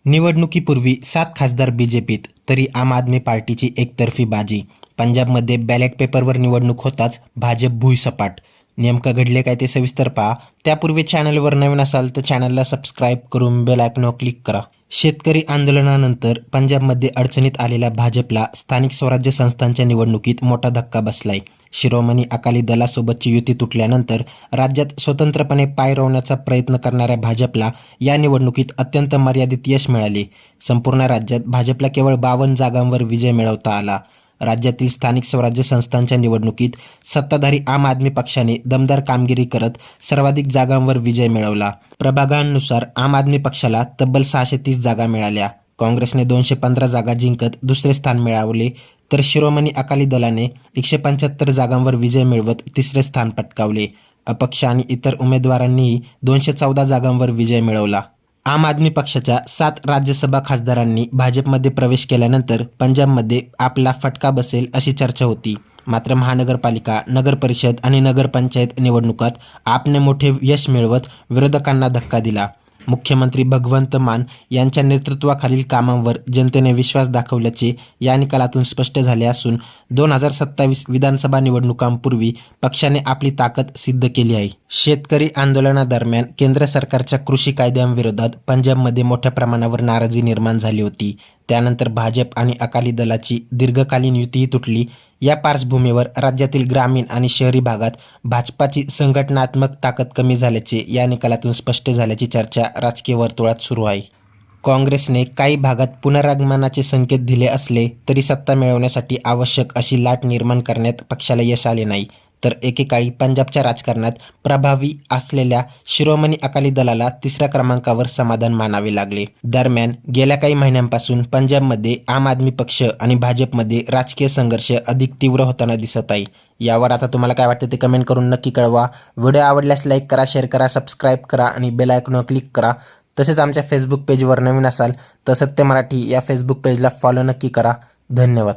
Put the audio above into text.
निवडणुकीपूर्वी 7 खासदार बीजेपीत, तरी आम आदमी पार्टीची एकतर्फी बाजी. पंजाबमध्ये बॅलेट पेपरवर निवडणूक होताच भाजप भुईसपाट. नेमकं घडले काय ते सविस्तर पहा. त्यापूर्वी चॅनलवर नवीन असाल तर चॅनलला सबस्क्राईब करून बेल आयकॉनवर क्लिक करा. शेतकरी आंदोलनानंतर पंजाबमध्ये अडचणीत आलेल्या भाजपला स्थानिक स्वराज्य संस्थांच्या निवडणुकीत मोठा धक्का बसलाय. शिरोमणी अकाली दलासोबतची युती तुटल्यानंतर राज्यात स्वतंत्रपणे पाय रोवण्याचा प्रयत्न करणाऱ्या भाजपला या निवडणुकीत अत्यंत मर्यादित यश मिळाले. संपूर्ण राज्यात भाजपला केवळ 52 जागांवर विजय मिळवता आला. राज्यातील स्थानिक स्वराज्य संस्थांच्या निवडणुकीत सत्ताधारी आम आदमी पक्षाने दमदार कामगिरी करत सर्वाधिक जागांवर विजय मिळवला. प्रभागांनुसार आम आदमी पक्षाला तब्बल 630 जागा मिळाल्या. काँग्रेसने 215 जागा जिंकत दुसरे स्थान मिळवले, तर शिरोमणी अकाली दलाने 175 जागांवर विजय मिळवत तिसरे स्थान पटकावले. अपक्ष आणि इतर उमेदवारांनीही 214 जागांवर विजय मिळवला. आम आदमी पक्षाच्या 7 राज्यसभा खासदारांनी भाजपमध्ये प्रवेश केल्यानंतर पंजाबमध्ये आपला फटका बसेल अशी चर्चा होती. मात्र महानगरपालिका, नगरपरिषद आणि नगरपंचायत निवडणुकात आपने मोठे यश मिळवत विरोधकांना धक्का दिला. मुख्यमंत्री भगवंत मान यांच्या नेतृत्वाखालील कामांवर जनतेने विश्वास दाखवल्याचे या निकालातून स्पष्ट झाले असून 2027 विधानसभा निवडणुकांपूर्वी पक्षाने आपली ताकद सिद्ध केली आहे. शेतकरी आंदोलनादरम्यान केंद्र सरकारच्या कृषी कायद्यांविरोधात पंजाबमध्ये मोठ्या प्रमाणावर नाराजी निर्माण झाली होती. त्यानंतर भाजप आणि अकाली दलाची दीर्घकालीन युतीही तुटली. या पार्श्वभूमीवर राज्यातील ग्रामीण आणि शहरी भागात भाजपाची संघटनात्मक ताकद कमी झाल्याचे या निकालातून स्पष्ट झाल्याची चर्चा राजकीय वर्तुळात सुरू आहे. काँग्रेसने काही भागात पुनरागमनाचे संकेत दिले असले तरी सत्ता मिळवण्यासाठी आवश्यक अशी लाट निर्माण करण्यात पक्षाला यश आले नाही. तर एकेकाळी पंजाबच्या राजकारणात प्रभावी असलेल्या शिरोमणी अकाली दलाला तिसऱ्या क्रमांकावर समाधान मानावे लागले. दरम्यान गेल्या काही महिन्यांपासून पंजाबमध्ये आम आदमी पक्ष आणि भाजपमध्ये राजकीय संघर्ष अधिक तीव्र होताना दिसत आहे. यावर आता तुम्हाला काय वाटतं ते कमेंट करून नक्की कळवा. व्हिडिओ आवडल्यास लाईक करा, शेअर करा, सबस्क्राईब करा आणि बेल आयकॉनवर क्लिक करा. तसेच आमच्या फेसबुक पेजवर नवीन असाल तर सत्य मराठी या फेसबुक पेजला फॉलो नक्की करा. धन्यवाद.